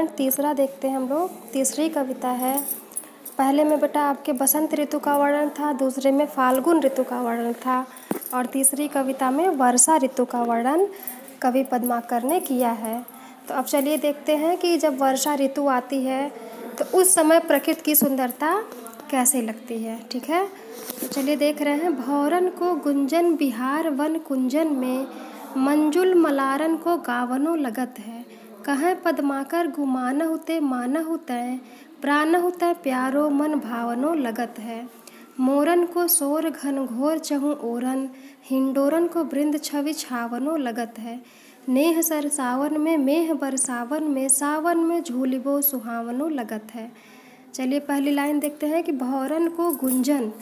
Student तीसरा देखते हैं हम लोग। तीसरी कविता है। पहले में बेटा आपके बसंत ऋतु का वर्णन था, दूसरे में फाल्गुन ऋतु का वर्णन था और तीसरी कविता में वर्षा ऋतु का वर्णन कवि पद्माकर ने किया है। तो अब चलिए देखते हैं कि जब वर्षा ऋतु आती है तो उस समय प्रकृति की सुंदरता कैसे लगती है। ठीक है, तो चलिए देख रहे हैं। भौरन को गुंजन बिहार वन कुंजन में, मंजुल मलारन को गावनो लगत है। कहें पद्माकर गुमानहु ते मानहु तैं, प्राणहु तैं प्यारो मन भावनो लगत है। मोरन को शोर घन घोर चहु ओरन, हिंडोरन को बृंद छवि छावनो लगत है। नेह सर सावन में मेह बरसावन में, सावन में झूलिबो सुहावनो लगत है। चलिए पहली लाइन देखते हैं कि भौरन को गुंजन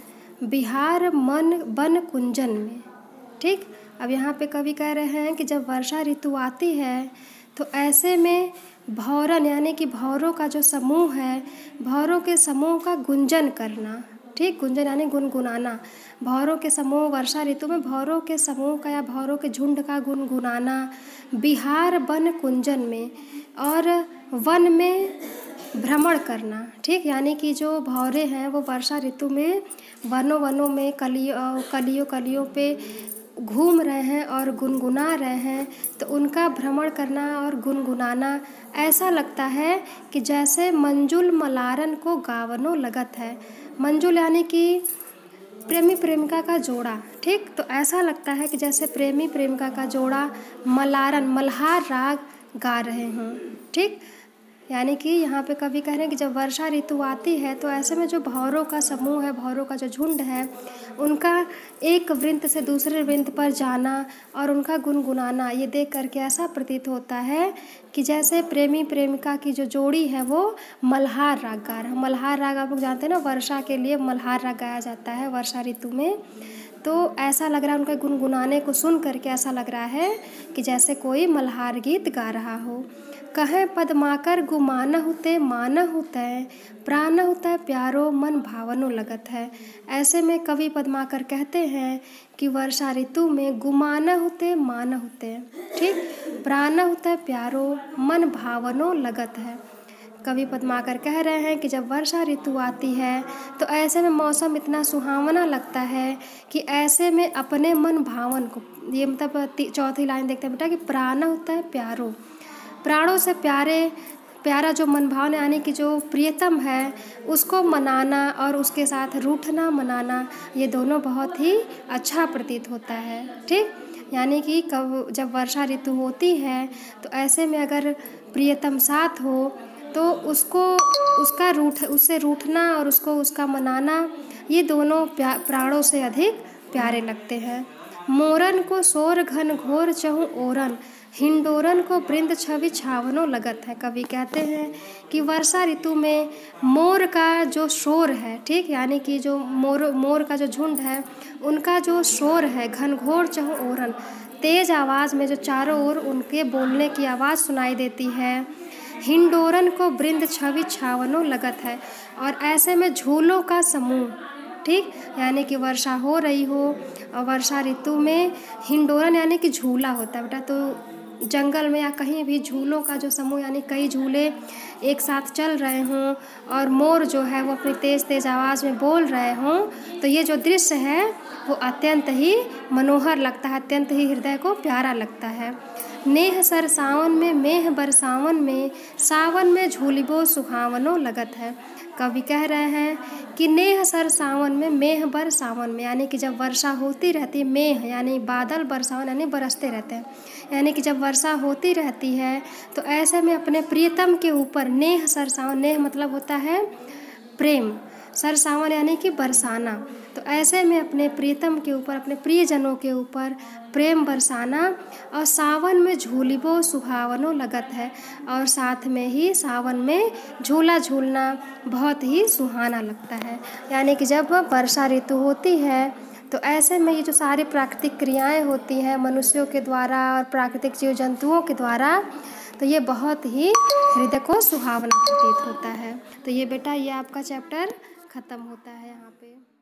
बिहार मन वन कुंजन में। ठीक, अब यहाँ पे कवि कह रहे हैं कि जब वर्षा ऋतु आती है तो ऐसे में भौरन यानी कि भौरों का जो समूह है, भौरों के समूह का गुंजन करना। ठीक, गुंजन यानी गुनगुनाना। भौरों के समूह, वर्षा ऋतु में भौरों के समूह का या भौरों के झुंड का गुनगुनाना बिहार वन कुंजन में, और वन में भ्रमण करना। ठीक, यानी कि जो भौरे हैं वो वर्षा ऋतु में वनों में कलियों पे घूम रहे हैं और गुनगुना रहे हैं, तो उनका भ्रमण करना और गुनगुनाना ऐसा लगता है कि जैसे मंजुल मलारन को गावनो लगत है। मंजुल यानी कि प्रेमी प्रेमिका का जोड़ा। ठीक, तो ऐसा लगता है कि जैसे प्रेमी प्रेमिका का जोड़ा मलारन मल्हार राग गा रहे हों। ठीक, यानी कि यहाँ पे कवि कह रहे हैं कि जब वर्षा ऋतु आती है तो ऐसे में जो भौरों का समूह है, भौरों का जो झुंड है, उनका एक वृंत से दूसरे वृंत पर जाना और उनका गुनगुनाना, ये देख करके ऐसा प्रतीत होता है कि जैसे प्रेमी प्रेमिका की जो जोड़ी है वो मल्हार राग गा रहा है। मल्हार राग आप लोग जानते हैं ना, वर्षा के लिए मल्हार राग गाया जाता है वर्षा ऋतु में। तो ऐसा लग रहा है, उनके गुनगुनाने को सुन करके ऐसा लग रहा है कि जैसे कोई मल्हार गीत गा रहा हो। कहें पद्माकर गुमानहु ते मानहु तैं, प्राणहु तैं प्यारो मन भावनो लगत है। ऐसे में कवि पद्माकर कहते हैं कि वर्षा ऋतु में गुमानहु ते मानहु तैं, ठीक, प्राणहु तैं प्यारो मन भावनो लगत है। कवि पद्माकर कह रहे हैं कि जब वर्षा ऋतु आती है तो ऐसे में मौसम इतना सुहावना लगता है कि ऐसे में अपने मन भावन को, ये मतलब चौथी लाइन देखते हैं बेटा कि प्राणहु तैं प्यारो, प्राणों से प्यारा जो मन भावन यानी कि जो प्रियतम है उसको मनाना और उसके साथ रूठना मनाना, ये दोनों बहुत ही अच्छा प्रतीत होता है। ठीक, यानी कि जब वर्षा ऋतु होती है तो ऐसे में अगर प्रियतम साथ हो तो उससे रूठना और उसका मनाना, ये दोनों प्राणों से अधिक प्यारे लगते हैं। मोरन को शोर घन घोर चहु ओरन, हिंडोरन को बृंद छवि छावनो लगत है। कवि कहते हैं कि वर्षा ऋतु में मोर का जो शोर है, ठीक, यानी कि जो मोर का जो झुंड है उनका जो शोर है, घनघोर चहु ओरन, तेज आवाज़ में जो चारों ओर उनके बोलने की आवाज़ सुनाई देती है। हिंडोरन को बृंद छवि छावनो लगत है, और ऐसे में झूलों का समूह, ठीक, यानी कि वर्षा हो रही हो और वर्षा ऋतु में हिंडोरन यानी कि झूला होता है बेटा, तो जंगल में या कहीं भी झूलों का जो समूह यानी कई झूले एक साथ चल रहे हों और मोर जो है वो अपनी तेज़ तेज़ आवाज़ में बोल रहे हों, तो ये जो दृश्य है वो अत्यंत ही मनोहर लगता है, अत्यंत ही हृदय को प्यारा लगता है। नेह सर सावन में मेह बरसावन में, सावन में झूलिबो सुहावनो लगत है। कवि कह रहे हैं कि नेह सर सावन में मेह बर सावन में, यानी कि जब वर्षा होती रहती है, मेह यानी बादल, बरसावन यानी बरसते रहते हैं, यानी कि जब वर्षा होती रहती है तो ऐसे में अपने प्रियतम के ऊपर नेह सर सावन, नेह मतलब होता है प्रेम, सर सावन यानी कि बरसाना, तो ऐसे में अपने प्रियतम के ऊपर, अपने प्रियजनों के ऊपर प्रेम बरसाना, और सावन में झूलिबो सुहावनो लगत है, और साथ में ही सावन में झूला झूलना बहुत ही सुहाना लगता है। यानी कि जब वर्षा ऋतु होती है तो ऐसे में ये जो सारी प्राकृतिक क्रियाएं होती हैं मनुष्यों के द्वारा और प्राकृतिक जीव जंतुओं के द्वारा, तो ये बहुत ही हृदय को सुहावना प्रतीत होता है। तो ये बेटा ये आपका चैप्टर ख़त्म होता है यहाँ पे।